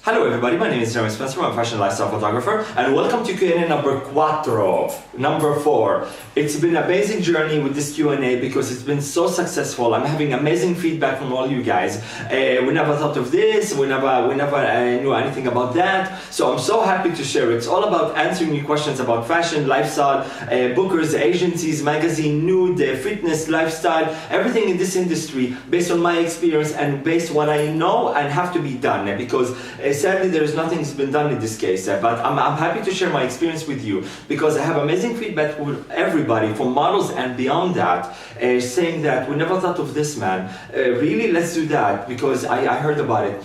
Hello everybody, my name is Ramsey. I'm a fashion lifestyle photographer and welcome to Q&A number 4. It's been an amazing journey with this Q&A because it's been so successful. I'm having amazing feedback from all you guys. We never thought of this, we never knew anything about that. So I'm so happy to share. It's all about answering your questions about fashion, lifestyle, bookers, agencies, magazine, nude, fitness, lifestyle, everything in this industry based on my experience and based on what I know and have to be done because sadly, there is nothing that's been done in this case, but I'm happy to share my experience with you because I have amazing feedback with everybody from models and beyond that, saying that we never thought of this, man. Really, let's do that because I heard about it.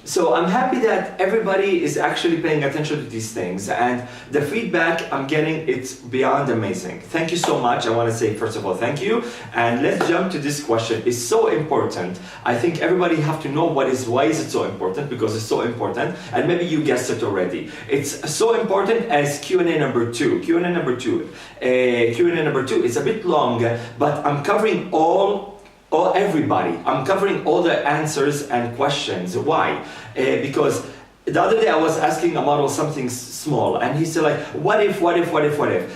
So I'm happy that everybody is actually paying attention to these things and the feedback I'm getting, it's beyond amazing. Thank you so much. I want to say, first of all, thank you. And let's jump to this question. It's so important. I think everybody have to know why is it so important, because it's so important. And maybe you guessed it already. It's so important as Q&A number 2. Q&A number 2 is a bit long, but I'm covering everybody. I'm covering all the answers and questions. Why? Because the other day I was asking a model something small and he said like, what if?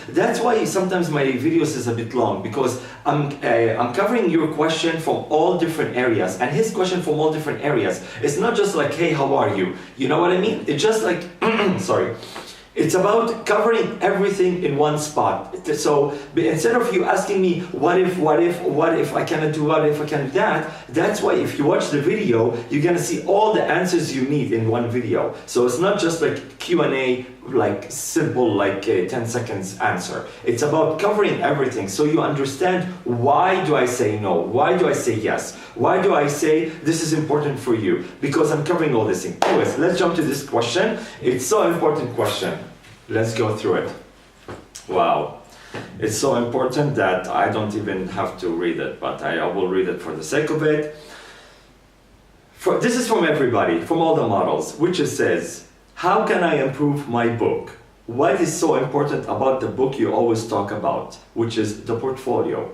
That's why sometimes my videos is a bit long, because I'm covering your question from all different areas and his question from all different areas. It's not just like, hey, how are you? You know what I mean? It's just like, sorry. It's about covering everything in one spot. So instead of you asking me, what if I cannot do what if I can do that, that's why if you watch the video, you're gonna see all the answers you need in one video. So it's not just like Q&A, like simple, like 10 seconds answer. It's about covering everything so you understand why do I say no? Why do I say yes? Why do I say this is important for you? Because I'm covering all this thing. Anyways, let's jump to this question. It's so important question. Let's go through it. Wow. It's so important that I don't even have to read it, but I will read it for the sake of it. This is from everybody, from all the models, which it says, how can I improve my book? What is so important about the book you always talk about, which is the portfolio?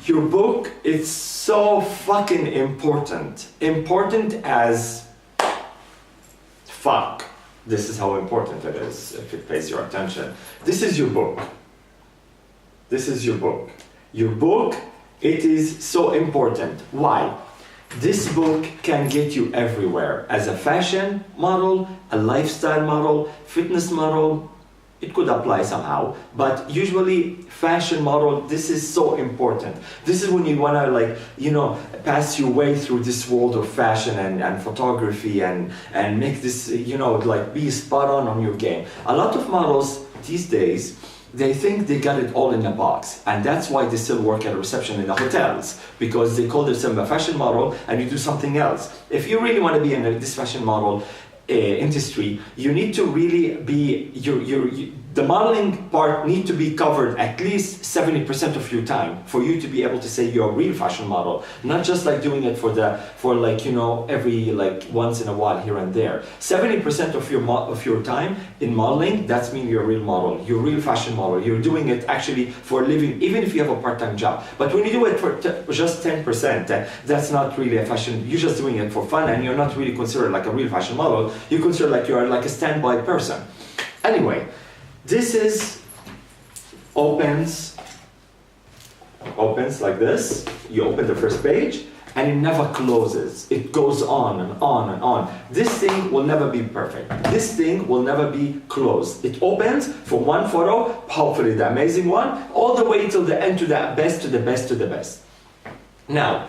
Your book is so fucking important. Important as fuck. This is how important it is if it pays your attention. This is your book. This is your book. Your book, it is so important. Why? This book can get you everywhere. As a fashion model, a lifestyle model, fitness model, it could apply somehow, but usually fashion model, this is so important. This is when you wanna pass your way through this world of fashion and photography and make this, be spot on your game. A lot of models these days, they think they got it all in a box, and that's why they still work at a reception in the hotels, because they call themselves a fashion model and you do something else. If you really want to be in this fashion model industry, you need to really be the modeling part need to be covered at least 70% of your time for you to be able to say you're a real fashion model, not just like doing it for every once in a while here and there. 70% of your time in modeling, that's mean you're a real model, you're a real fashion model. You're doing it actually for a living, even if you have a part-time job. But when you do it for just 10%, that's not really a fashion. You're just doing it for fun and you're not really considered like a real fashion model. You consider like you're like a standby person. Anyway, this is opens like this. You open the first page and it never closes. It goes on and on and on. This thing will never be perfect. This thing will never be closed. It opens from one photo, hopefully the amazing one, all the way till the end, to the best, to the best, to the best. Now,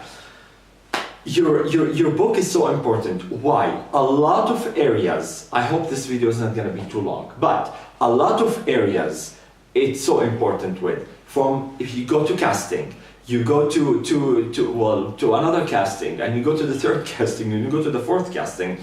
your book is so important. Why? A lot of areas, I hope this video is not going to be too long, but a lot of areas it's so important with. From if you go to casting, you go to another casting, and you go to the third casting, and you go to the fourth casting.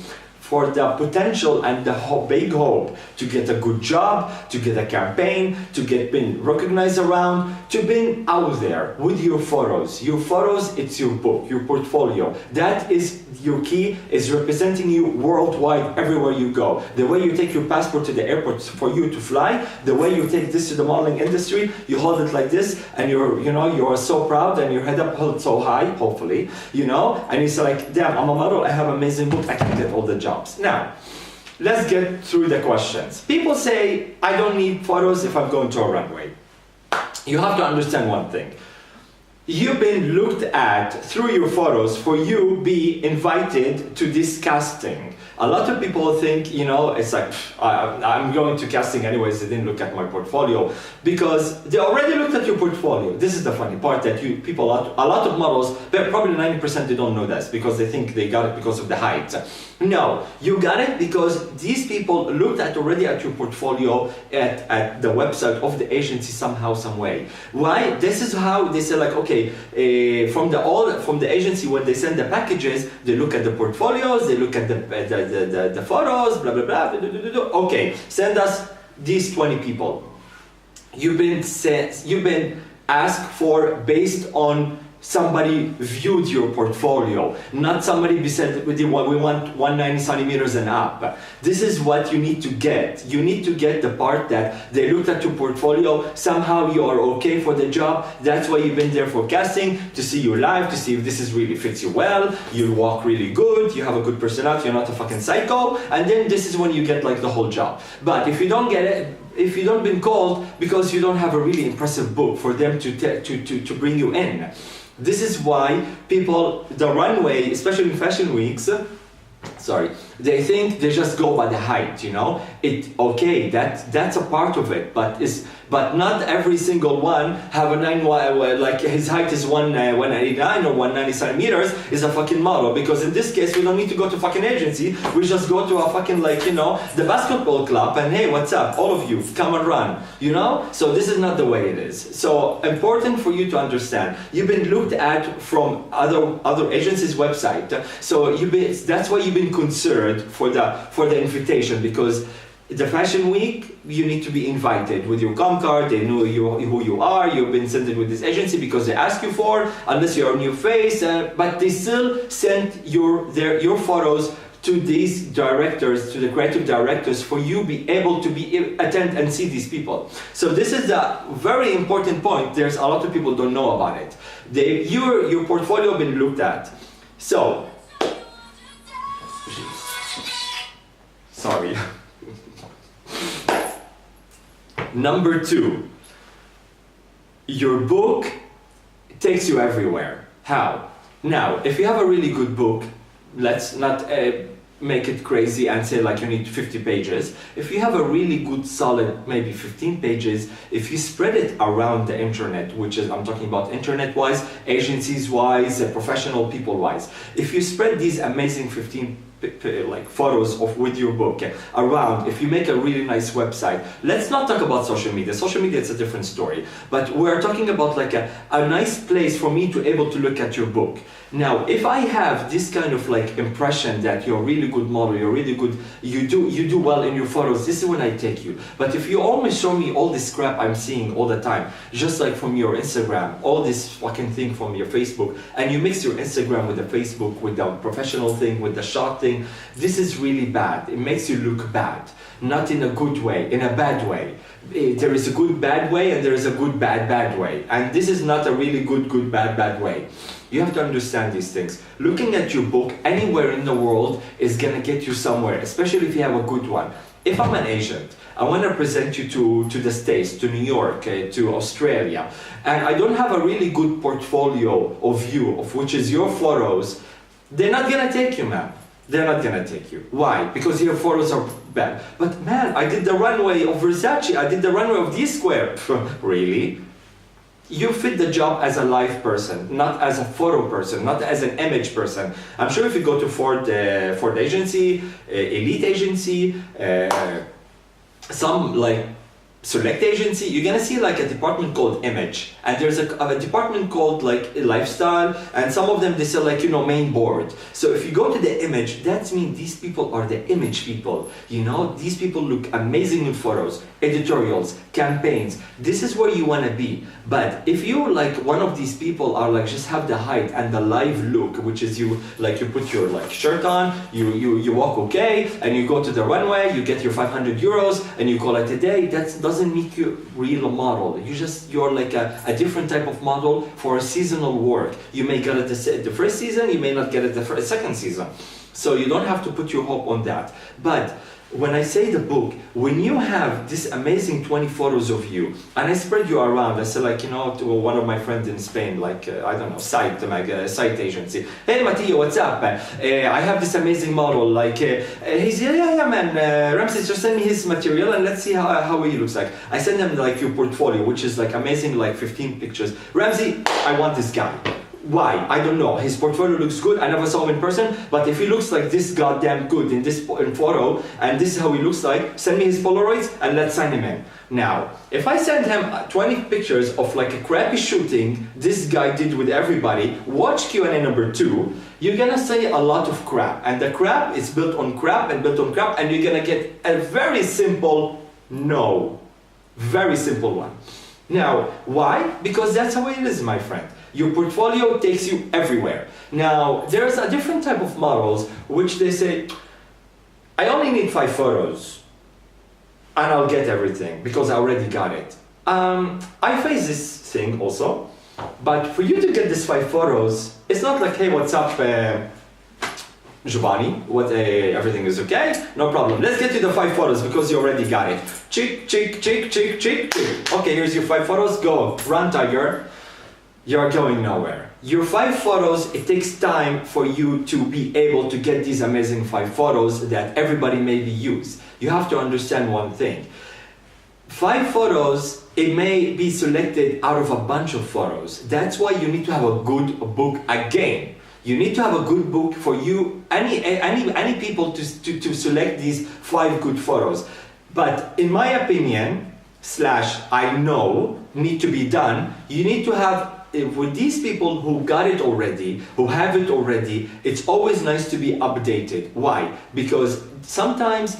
for the potential and the big hope to get a good job, to get a campaign, to get been recognized around, to be out there with your photos. Your photos, it's your book, your portfolio. That is your key, is representing you worldwide everywhere you go. The way you take your passport to the airport for you to fly, the way you take this to the modeling industry, you hold it like this and you are so proud and your head up held so high, hopefully, and it's like, damn, I'm a model, I have an amazing book, I can get all the jobs. Now, let's get through the questions. People say, I don't need photos if I'm going to a runway. You have to understand one thing. You've been looked at through your photos for you be invited to this casting. A lot of people think, it's like, I'm going to casting anyways, they didn't look at my portfolio. Because they already looked at your portfolio. This is the funny part, that a lot of models, probably 90% they don't know this, because they think they got it because of the height. No, you got it because these people looked already at your portfolio at the website of the agency somehow, some way. Why? This is how they say, like, okay, from the agency, when they send the packages, they look at the portfolios, they look at the photos, blah blah blah. Okay, send us these 20 people. You've been asked for based on somebody viewed your portfolio, not somebody said we want 190 centimeters and up. This is what you need to get. You need to get the part that they looked at your portfolio, somehow you are okay for the job. That's why you've been there for casting, to see you live, to see if this is really fits you well, you walk really good, you have a good personality, you're not a fucking psycho, and then this is when you get like the whole job. But if you don't get it, if you don't been called because you don't have a really impressive book for them to bring you in. This is why people, the runway, especially in fashion weeks, they think they just go by the height, Okay, that's a part of it, but not every single one have a like his height is 189 or 190 centimeters is a fucking model, because in this case we don't need to go to fucking agency, we just go to a fucking the basketball club and hey, what's up, all of you, come and run, So this is not the way it is. So important for you to understand. You've been looked at from other agencies' website, so that's why you've been considered for the invitation, because the fashion week you need to be invited with your com card. They know who you are. You've been sent with this agency because they ask you for, unless you're a new face, but they still send your photos to these directors, to the creative directors, for you be able to attend and see these people. So this is a very important point. There's a lot of people don't know about it. Your portfolio been looked at. So, sorry. Number 2, your book takes you everywhere. How? Now, if you have a really good book, let's not make it crazy and say like you need 50 pages. If you have a really good solid, maybe 15 pages, if you spread it around the internet, which is, I'm talking about internet-wise, agencies-wise, professional people-wise, if you spread these amazing 15 like photos with your book around, if you make a really nice website, let's not talk about social media. Social media is a different story, but we're talking about like a nice place for me to able to look at your book. Now, if I have this kind of like impression that you're a really good model, you're really good, you do well in your photos, this is when I take you. But if you always show me all this crap I'm seeing all the time, just like from your Instagram, all this fucking thing from your Facebook, and you mix your Instagram with the Facebook, with the professional thing, with the shot thing, this is really bad. It makes you look bad, not in a good way, in a bad way. There is a good bad way and there is a good bad way, and this is not a really good bad way. You have to understand these things. Looking at your book anywhere in the world is gonna get you somewhere, especially if you have a good one. If I'm an agent, I want to present you to the States, to New York, to Australia, and I don't have a really good portfolio of you, of which is your photos, they're not gonna take you, man. They're not gonna take you. Why? Because your photos are bad. But man, I did the runway of Versace, I did the runway of D-Square. Really? You fit the job as a live person, not as a photo person, not as an image person. I'm sure if you go to Ford agency, Elite agency, some like select agency, you're gonna see like a department called image, and there's a department called like lifestyle, and some of them they say like, you know, main board. So if you go to the image, that means these people are the image people. You know, these people look amazing in photos, editorials, campaigns. This is where you want to be. But if you like one of these people are like just have the height and the live look, which is you like you put your like shirt on, you walk okay, and you go to the runway, you get your 500 euros and you call it a day, that doesn't make you real model. You're like a different type of model for a seasonal work. You may get it the first season, you may not get it the second season. So you don't have to put your hope on that. But when I say the book, when you have this amazing 20 photos of you, and I spread you around, I said like, you know, to one of my friends in Spain, like, I don't know, site agency. Hey, Matteo, what's up? I have this amazing model, like, he's, yeah, man, Ramsey, just send me his material and let's see how he looks like. I send him like your portfolio, which is like amazing, like 15 pictures. Ramsey, I want this guy. Why? I don't know. His portfolio looks good. I never saw him in person, but if he looks like this goddamn good in this photo, and this is how he looks like, send me his Polaroids and let's sign him in. Now, if I send him 20 pictures of like a crappy shooting this guy did with everybody, watch Q&A number 2, you're gonna say a lot of crap, and the crap is built on crap and built on crap, and you're gonna get a very simple no. Very simple one. Now, why? Because that's how it is, my friend. Your portfolio takes you everywhere. Now, there's a different type of models which they say, I only need 5 photos and I'll get everything because I already got it. I face this thing also, but for you to get these 5 photos, it's not like, hey, what's up, Giovanni, everything is okay? No problem. Let's get you the 5 photos because you already got it. Chick, chick, chick, chick, chick, chick. Okay, here's your 5 photos, go. Run, tiger. You're going nowhere. Your 5 photos, it takes time for you to be able to get these amazing 5 photos that everybody maybe use. You have to understand one thing. 5 photos, it may be selected out of a bunch of photos. That's why you need to have a good book again. You need to have a good book for you, any people to select these 5 good photos. But in my opinion, I know, need to be done, you need to have, with these people who got it already, who have it already, it's always nice to be updated. Why? Because sometimes,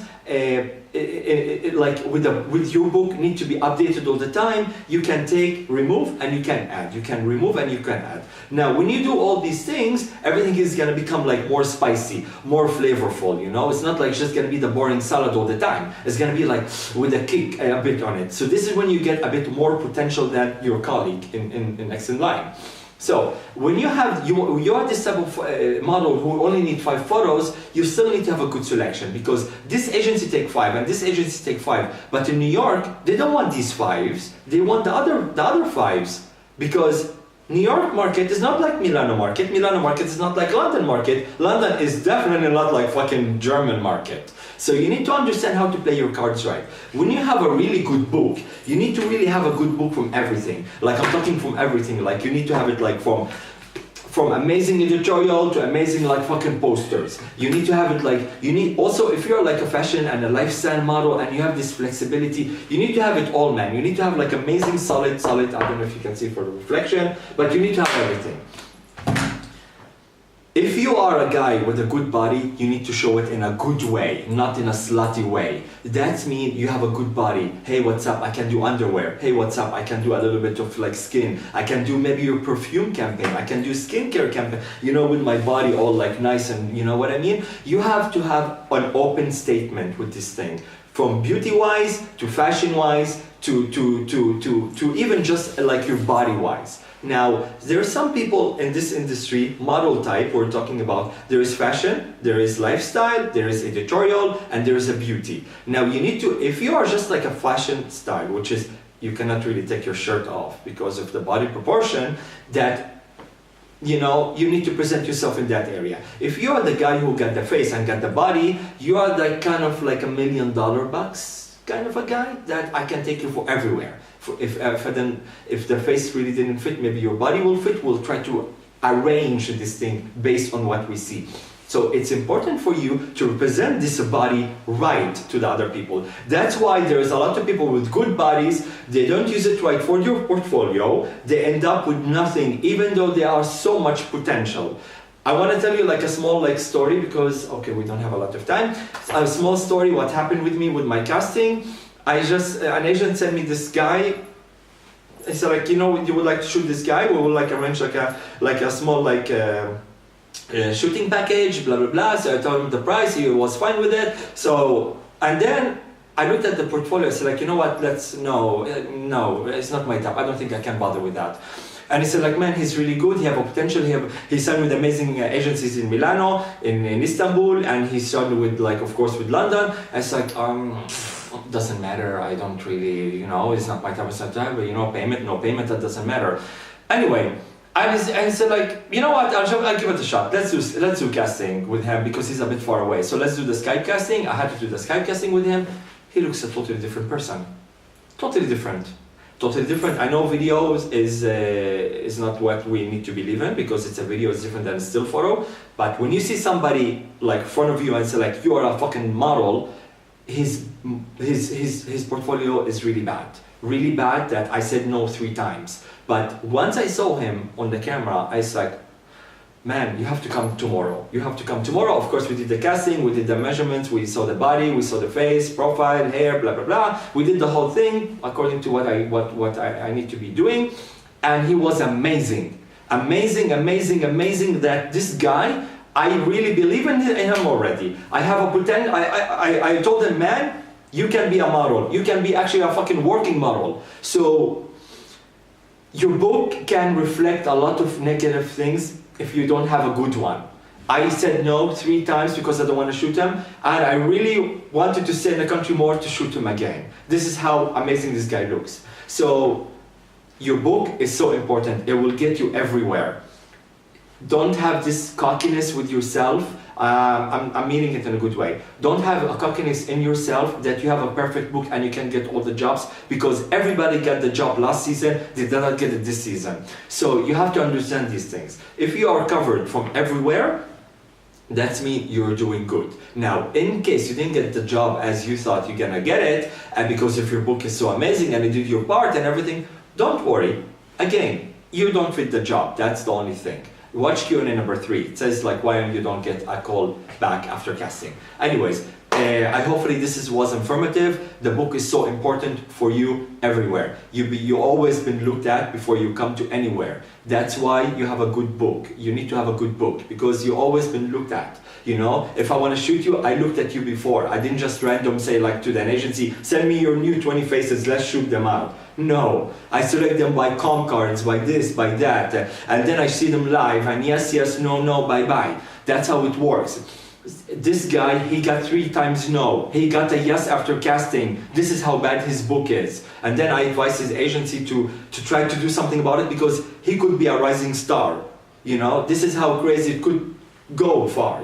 like with your book, need to be updated all the time. You can remove and you can add. You can remove and you can add. Now, when you do all these things, everything is gonna become like more spicy, more flavorful. You know, it's not like just gonna be the boring salad all the time. It's gonna be like with a kick a bit on it. So this is when you get a bit more potential than your colleague in X in line. So when you have this type of model who only need 5 photos, you still need to have a good selection because this agency take 5 and this agency take 5. But in New York, they don't want these 5s. They want the other 5s because New York market is not like Milano market. Milano market is not like London market. London is definitely not like fucking German market. So you need to understand how to play your cards right. When you have a really good book, you need to really have a good book from everything. Like I'm talking from everything. Like you need to have it like from amazing editorial to amazing like fucking posters. You need to have it like, you need also, if you're like a fashion and a lifestyle model and you have this flexibility, you need to have it all, man. You need to have like amazing, solid, I don't know if you can see for the reflection, but you need to have everything. If you are a guy with a good body, you need to show it in a good way, not in a slutty way. That means you have a good body. Hey, what's up? I can do underwear. Hey, what's up? I can do a little bit of like skin. I can do maybe your perfume campaign. I can do skincare campaign, you know, with my body all like nice and you know what I mean? You have to have an open statement with this thing. From beauty-wise to fashion-wise to even just like your body-wise. Now, there are some people in this industry, model type we're talking about, there is fashion, there is lifestyle, there is editorial, and there is a beauty. Now, you need to, if you are just like a fashion style, which is, you cannot really take your shirt off because of the body proportion, that, you know, you need to present yourself in that area. If you are the guy who got the face and got the body, you are like kind of like $1 million bucks kind of a guy that I can take you for everywhere. If the face really didn't fit, maybe your body will fit. We'll try to arrange this thing based on what we see. So it's important for you to represent this body right to the other people. That's why there's a lot of people with good bodies, they don't use it right for your portfolio, they end up with nothing, even though they are so much potential. I want to tell you like a small story because, okay, we don't have a lot of time. A small story, what happened with me with my casting. An agent sent me this guy. He said like, you would like to shoot this guy, we will like arrange like a small shooting package, blah blah blah. So I told him the price, he was fine with it. So, and then I looked at the portfolio, I said like, you know what, no, it's not my type, I don't think I can bother with that. And he said like, man, he's really good, he have a potential, he signed with amazing agencies in Milano, in Istanbul, and he signed with of course with London. I was like, doesn't matter, I don't really, it's not my type of stuff, but payment, no payment, that doesn't matter. Anyway, I said like, you know what, I'll give it a shot. Let's do casting with him because he's a bit far away. So let's do the Skype casting. I had to do the Skype casting with him. He looks a totally different person. Totally different. I know videos is not what we need to believe in because it's a video, it's different than a still photo. But when you see somebody like in front of you and say like, you are a fucking model, his portfolio is really bad. Really bad that I said no 3 times. But once I saw him on the camera, I was like, man, you have to come tomorrow. You have to come tomorrow. Of course, we did the casting, we did the measurements, we saw the body, we saw the face, profile, hair, blah, blah, blah. We did the whole thing according to what I need to be doing. And he was amazing. Amazing that this guy, I really believe in him already. I have a potential, I told him, man, you can be a model. You can be actually a fucking working model. So your book can reflect a lot of negative things if you don't have a good one. I said no 3 times because I don't want to shoot him, and I really wanted to stay in the country more to shoot him again. This is how amazing this guy looks. So your book is so important. It will get you everywhere. Don't have this cockiness with yourself. I'm meaning it in a good way. Don't have a cockiness in yourself that you have a perfect book and you can get all the jobs, because everybody got the job last season, they did not get it this season. So you have to understand these things. If you are covered from everywhere, that means you're doing good. Now, in case you didn't get the job as you thought you're gonna get it, and because if your book is so amazing and you did your part and everything, don't worry. Again, you don't fit the job, that's the only thing. Watch Q&A number 3. It says like why you don't get a call back after casting. Anyways, hopefully this was informative. The book is so important for you everywhere. You always been looked at before you come to anywhere. That's why you have a good book. You need to have a good book because you always been looked at. If I want to shoot you, I looked at you before. I didn't just random say like to an agency, send me your new 20 faces, let's shoot them out. No, I select them by com cards, by this, by that, and then I see them live and yes, no, bye. That's how it works. This guy, he got 3 times no. He got a yes after casting. This is how bad his book is. And then I advised his agency to try to do something about it because he could be a rising star. This is how crazy it could go far,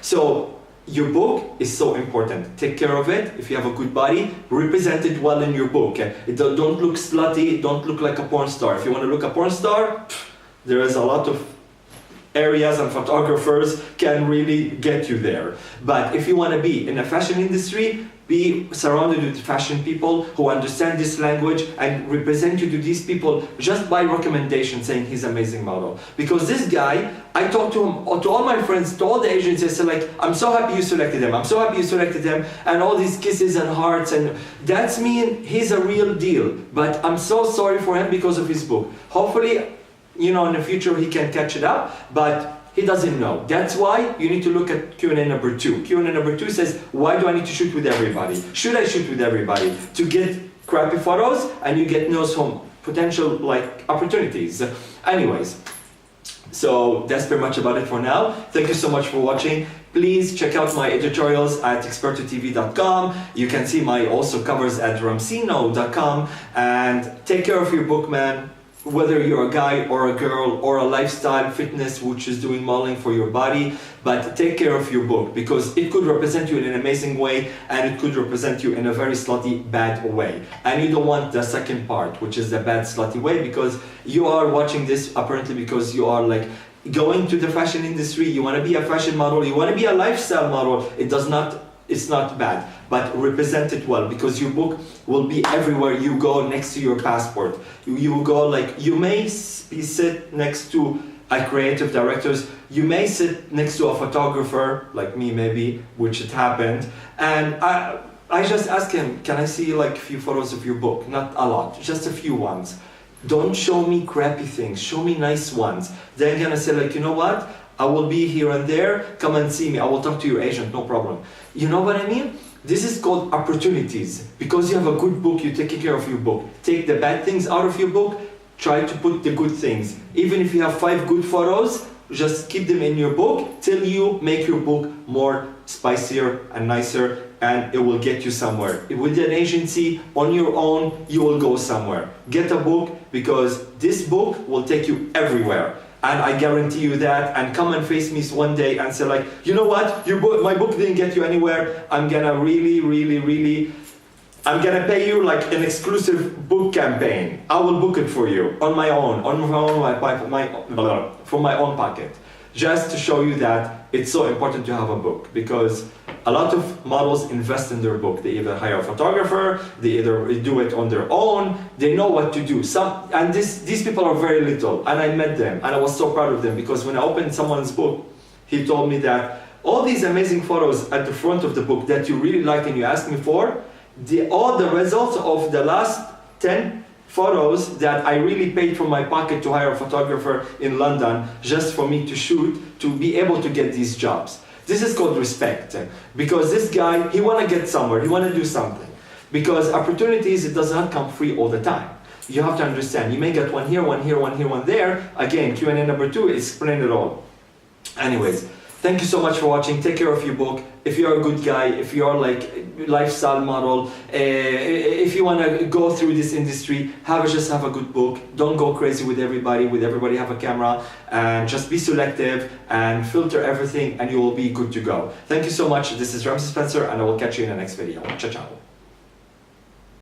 So your book is so important. Take care of it. If you have a good body, represent it well in your book. Don't look slutty, don't look like a porn star. If you want to look a porn star, there is a lot of areas and photographers can really get you there. But if you want to be in a fashion industry, be surrounded with fashion people who understand this language and represent you to these people just by recommendation, saying he's an amazing model. Because this guy, I talked to him, to all my friends, to all the agencies, I said like, I'm so happy you selected him, I'm so happy you selected him, and all these kisses and hearts, and that's mean he's a real deal. But I'm so sorry for him because of his book. Hopefully, in the future he can catch it up, but he doesn't know. That's why you need to look at Q&A number 2. Q&A number 2 says, why do I need to shoot with everybody? Should I shoot with everybody? To get crappy photos and you get no some potential opportunities. Anyways, so that's pretty much about it for now. Thank you so much for watching. Please check out my editorials at expertotv.com. You can see my also covers at ramsey.com, and take care of your book, man. Whether you're a guy or a girl or a lifestyle fitness which is doing modeling for your body, but take care of your book because it could represent you in an amazing way and it could represent you in a very slutty bad way, and you don't want the second part, which is the bad slutty way, because you are watching this apparently because you are going to the fashion industry, you want to be a fashion model, you want to be a lifestyle model, it's not bad, but represent it well, because your book will be everywhere you go next to your passport. You go, like, you may sit next to a creative directors, you may sit next to a photographer, like me maybe, which it happened, and I just asked him, can I see like a few photos of your book? Not a lot, just a few ones. Don't show me crappy things, show me nice ones. Then I'm gonna say, like, you know what? I will be here and there, come and see me. I will talk to your agent, no problem. You know what I mean? This is called opportunities. Because you have a good book, you're taking care of your book. Take the bad things out of your book, try to put the good things. Even if you have 5 good photos, just keep them in your book till you make your book more spicier and nicer, and it will get you somewhere. With an agency, on your own, you will go somewhere. Get a book, because this book will take you everywhere. And I guarantee you that. And come and face me one day and say, like, you know what, my book didn't get you anywhere. I'm gonna really, I'm gonna pay you like an exclusive book campaign. I will book it for you on my own, from my own pocket, just to show you that it's so important to have a book, because a lot of models invest in their book. They either hire a photographer, they either do it on their own, they know what to do. These people are very little, and I met them, and I was so proud of them, because when I opened someone's book, he told me that all these amazing photos at the front of the book that you really like and you asked me for, all the results of the last 10 photos that I really paid from my pocket to hire a photographer in London just for me to shoot, to be able to get these jobs. This is called respect, because this guy, he want to get somewhere, he want to do something. Because opportunities, it does not come free all the time. You have to understand, you may get one here, one here, one here, one there. Again, Q&A number 2, explain it all. Anyways, thank you so much for watching. Take care of your book. If you're a good guy, if you're like lifestyle model, if you want to go through this industry, just have a good book. Don't go crazy with everybody. Have a camera, and just be selective and filter everything, and you will be good to go. Thank you so much. This is Ramsey Spencer, and I will catch you in the next video. Ciao, ciao.